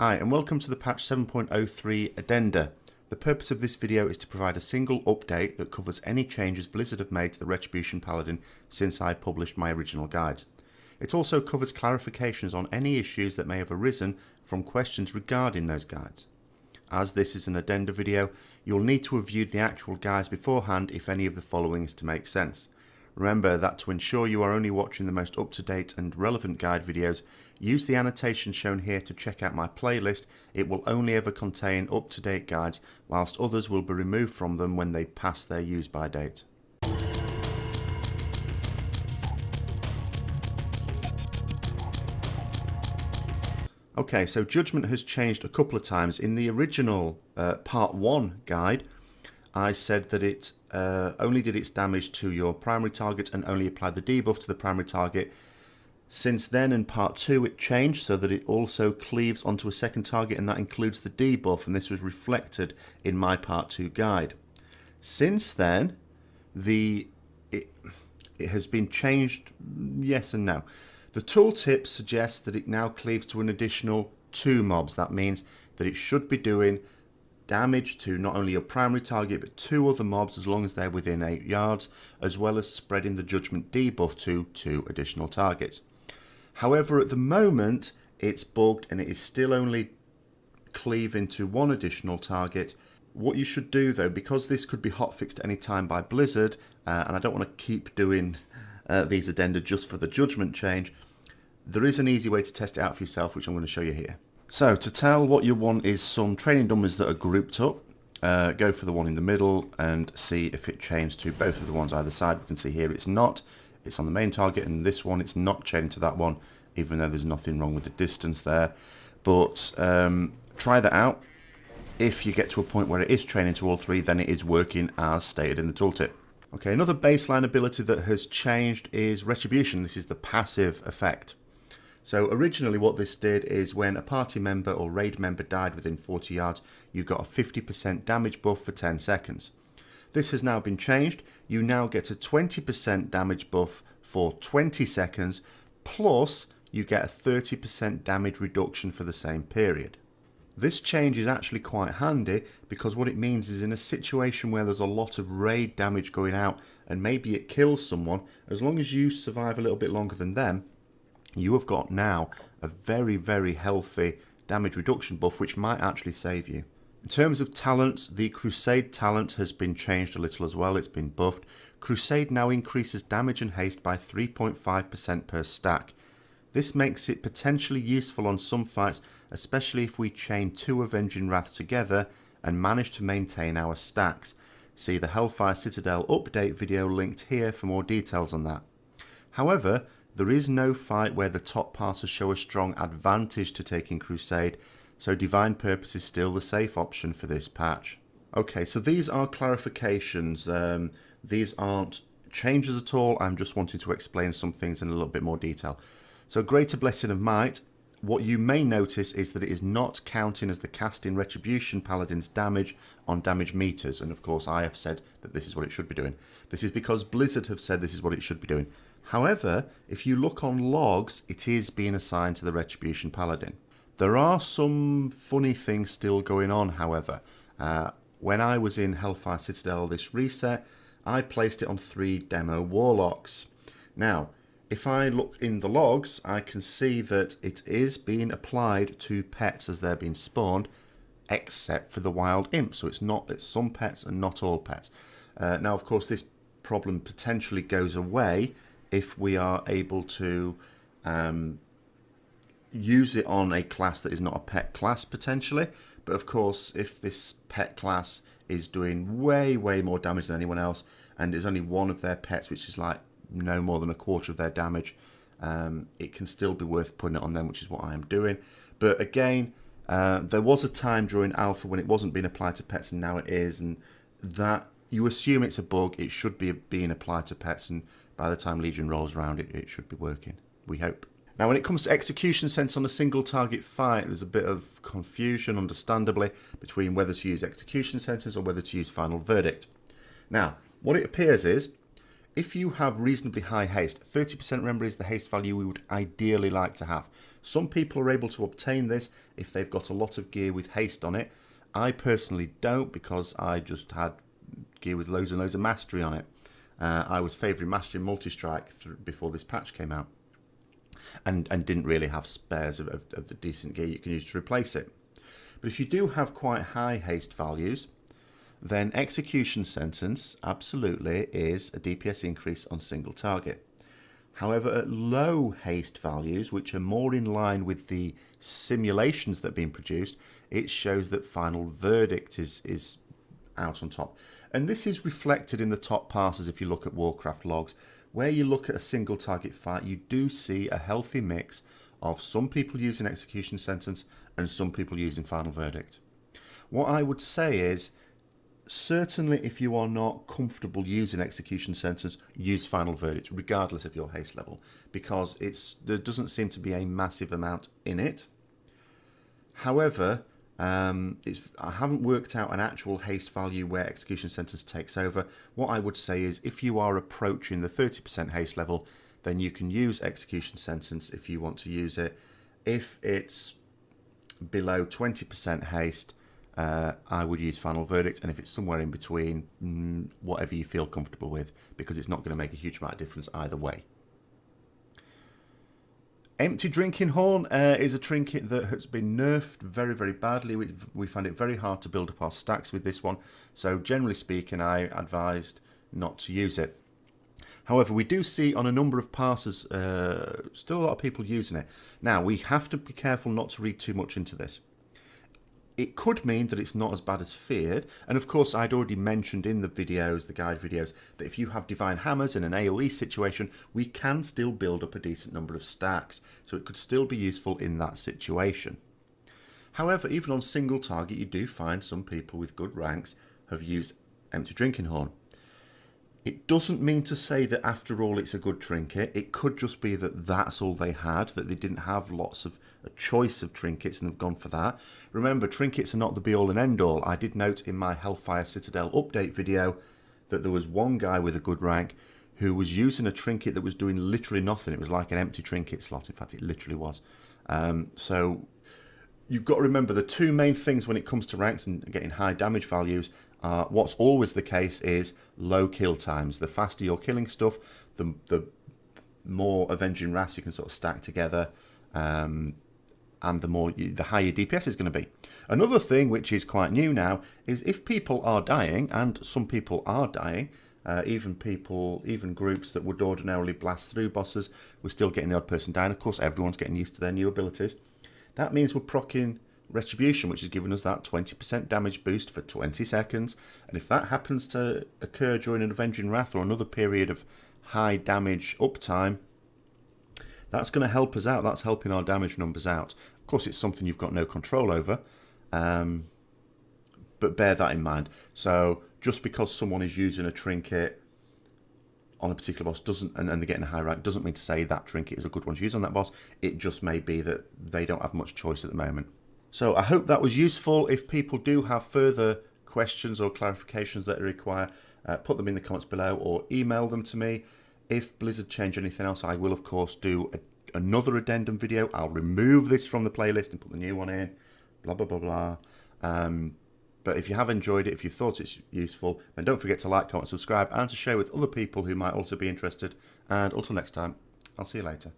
Hi and welcome to the patch 7.03 addenda. The purpose of this video is to provide a single update that covers any changes Blizzard have made to the Retribution Paladin since I published my original guides. It also covers clarifications on any issues that may have arisen from questions regarding those guides. As this is an addenda video, you'll need to have viewed the actual guides beforehand if any of the following is to make sense. Remember that to ensure you are only watching the most up-to-date and relevant guide videos, use the annotation shown here to check out my playlist. It will only ever contain up-to-date guides, whilst others will be removed from them when they pass their use-by date. Okay, so Judgment has changed a couple of times. In the original Part 1 guide, I said that it only did its damage to your primary target and only applied the debuff to the primary target. Since then, in Part 2, it changed so that it also cleaves onto a second target, and that includes the debuff, and this was reflected in my Part 2 guide. Since then, it has been changed, yes and no. The tooltip suggests that it now cleaves to an additional 2 mobs. That means that it should be doing damage to not only your primary target but 2 other mobs as long as they're within 8 yards, as well as spreading the Judgment debuff to 2 additional targets. However, at the moment it's bugged and it is still only cleaving to 1 additional target. What you should do though, because this could be hotfixed at any time by Blizzard, and I don't want to keep doing these addenda just for the Judgment change, there is an easy way to test it out for yourself, which I'm going to show you here. So to tell what you want is some training dummies that are grouped up. Go for the one in the middle and see if it changed to both of the ones either side. We can see here it's not. It's on the main target, and this one it's not chained to that one, even though there's nothing wrong with the distance there. But try that out. If you get to a point where it is training to all 3, then it is working as stated in the tooltip. Okay, another baseline ability that has changed is Retribution. This is the passive effect. So originally what this did is when a party member or raid member died within 40 yards, you got a 50% damage buff for 10 seconds. This has now been changed. You now get a 20% damage buff for 20 seconds, plus you get a 30% damage reduction for the same period. This change is actually quite handy because what it means is in a situation where there's a lot of raid damage going out and maybe it kills someone, as long as you survive a little bit longer than them, you have got now a very, very healthy damage reduction buff, which might actually save you. In terms of talents, the Crusade talent has been changed a little as well. It's been buffed. Crusade now increases damage and haste by 3.5% per stack. This makes it potentially useful on some fights, especially if we chain 2 Avenging Wrath together and manage to maintain our stacks. See the Hellfire Citadel update video linked here for more details on that. However, there is no fight where the top passers show a strong advantage to taking Crusade, so Divine Purpose is still the safe option for this patch. Okay, so these are clarifications. These aren't changes at all. I'm just wanting to explain some things in a little bit more detail. So Greater Blessing of Might, what you may notice is that it is not counting as the casting Retribution Paladin's damage on damage meters, and of course I have said that this is what it should be doing. This is because Blizzard have said this is what it should be doing. However, if you look on logs, it is being assigned to the Retribution Paladin. There are some funny things still going on, however. When I was in Hellfire Citadel this reset, I placed it on 3 demo warlocks. Now, if I look in the logs, I can see that it is being applied to pets as they're being spawned, except for the wild imp. So it's some pets and not all pets. Now, of course, this problem potentially goes away if we are able to use it on a class that is not a pet class, potentially. But of course, if this pet class is doing way, way more damage than anyone else, and there's only one of their pets, which is like no more than a quarter of their damage, it can still be worth putting it on them, which is what I am doing. But again, there was a time during alpha when it wasn't being applied to pets, and now it is, and that you assume it's a bug. It should be being applied to pets, and by the time Legion rolls around, it should be working, we hope. Now, when it comes to execution sense on a single target fight, there's a bit of confusion, understandably, between whether to use execution centers or whether to use final verdict. Now, what it appears is, If you have reasonably high haste, 30% remember is the haste value we would ideally like to have. Some people are able to obtain this if they've got a lot of gear with haste on it. I personally don't, because I just had gear with loads and loads of mastery on it. I was favouring mastery multi-strike before this patch came out, and didn't really have spares of the decent gear you can use to replace it. But if you do have quite high haste values, then execution sentence absolutely is a DPS increase on single target. However, at low haste values, which are more in line with the simulations that have been produced, it shows that final verdict is out on top. And this is reflected in the top passes if you look at Warcraft logs. Where you look at a single target fight, you do see a healthy mix of some people using execution sentence and some people using final verdict. What I would say is, certainly if you are not comfortable using execution sentence, use final verdict regardless of your haste level, because there doesn't seem to be a massive amount in it. However, I haven't worked out an actual haste value where execution sentence takes over. What I would say is, if you are approaching the 30% haste level, then you can use execution sentence if you want to use it. If it's below 20% haste, I would use final verdict, and if it's somewhere in between, whatever you feel comfortable with, because it's not going to make a huge amount of difference either way. Empty Drinking Horn is a trinket that has been nerfed very, very badly. We find it very hard to build up our stacks with this one, so generally speaking, I advised not to use it. However, we do see on a number of passes still a lot of people using it. Now, we have to be careful not to read too much into this. It could mean that it's not as bad as feared, and of course I'd already mentioned in the videos, the guide videos, that if you have Divine Hammers in an AoE situation, we can still build up a decent number of stacks, so it could still be useful in that situation. However, even on single target, you do find some people with good ranks have used Empty Drinking Horn. It doesn't mean to say that after all it's a good trinket. It could just be that that's all they had, that they didn't have lots of a choice of trinkets and they've gone for that. Remember, trinkets are not the be-all and end-all. I did note in my Hellfire Citadel update video that there was one guy with a good rank who was using a trinket that was doing literally nothing. It was like an empty trinket slot. In fact, it literally was. So you've got to remember the two main things when it comes to ranks and getting high damage values. What's always the case is low kill times. The faster you're killing stuff, the more Avenging Wraths you can sort of stack together, and the higher your DPS is going to be. Another thing which is quite new now is if people are dying, and some people are dying, even groups that would ordinarily blast through bosses, we're still getting the odd person dying. Of course, everyone's getting used to their new abilities. That means we're proccing Retribution, which is giving us that 20% damage boost for 20 seconds. And if that happens to occur during an Avenging Wrath or another period of high damage uptime, that's going to help us out. That's helping our damage numbers out. Of course, it's something you've got no control over, but bear that in mind. So just because someone is using a trinket on a particular boss and they're getting a high rank doesn't mean to say that trinket is a good one to use on that boss. It just may be that they don't have much choice at the moment. So I hope that was useful. If people do have further questions or clarifications that they require, put them in the comments below or email them to me. If Blizzard change anything else, I will of course do another addendum video. I'll remove this from the playlist and put the new one in, blah, blah, blah, blah. But if you have enjoyed it, if you thought it's useful, then don't forget to like, comment, subscribe, and to share with other people who might also be interested. And until next time, I'll see you later.